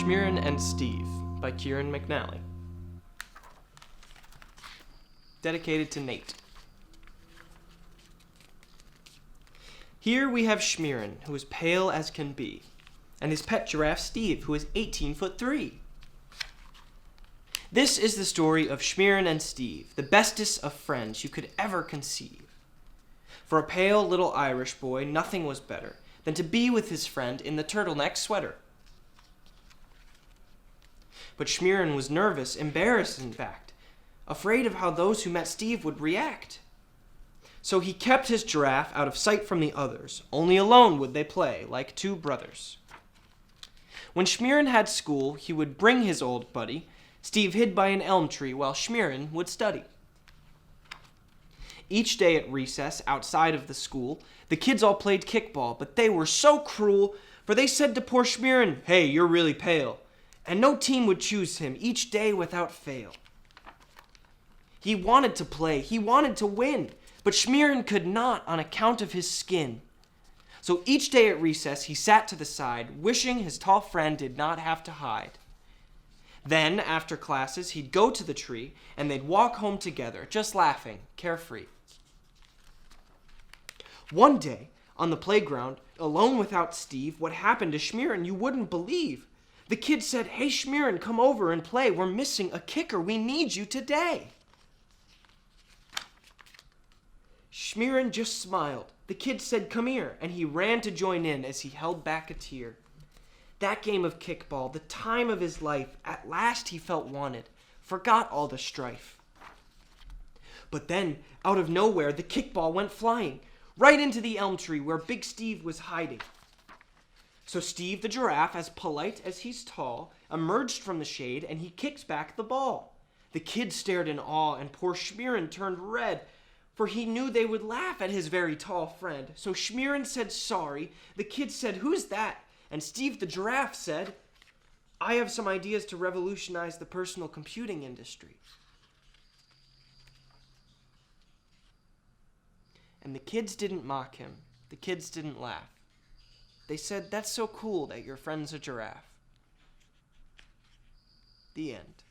Shmieran and Steve by Kieran McNally. Dedicated to Nate. Here we have Shmieran, who is pale as can be, and his pet giraffe Steve, who is 18'3". This is the story of Shmieran and Steve, the bestest of friends you could ever conceive. For a pale little Irish boy, nothing was better than to be with his friend in the turtleneck sweater. But Shmieran was nervous, embarrassed in fact, afraid of how those who met Steve would react. So he kept his giraffe out of sight from the others. Only alone would they play, like two brothers. When Shmieran had school, he would bring his old buddy. Steve hid by an elm tree while Shmieran would study. Each day at recess, outside of the school, the kids all played kickball, but they were so cruel, for they said to poor Shmieran, "Hey, you're really pale." And no team would choose him each day without fail. He wanted to play, he wanted to win, but Shmieran could not on account of his skin. So each day at recess he sat to the side, wishing his tall friend did not have to hide. Then, after classes, he'd go to the tree, and they'd walk home together, just laughing, carefree. One day, on the playground, alone without Steve, what happened to Shmieran you wouldn't believe. The kid said, "Hey Shmieran, come over and play. We're missing a kicker. We need you today." Shmieran just smiled. The kid said, "Come here," and he ran to join in as he held back a tear. That game of kickball, the time of his life, at last he felt wanted, forgot all the strife. But then, out of nowhere, the kickball went flying, right into the elm tree where Big Steve was hiding. So Steve the giraffe, as polite as he's tall, emerged from the shade and he kicked back the ball. The kids stared in awe and poor Shmieran turned red, for he knew they would laugh at his very tall friend. So Shmieran said sorry. The kids said, "Who's that?" And Steve the giraffe said, "I have some ideas to revolutionize the personal computing industry." And the kids didn't mock him. The kids didn't laugh. They said, "That's so cool that your friend's a giraffe." The end.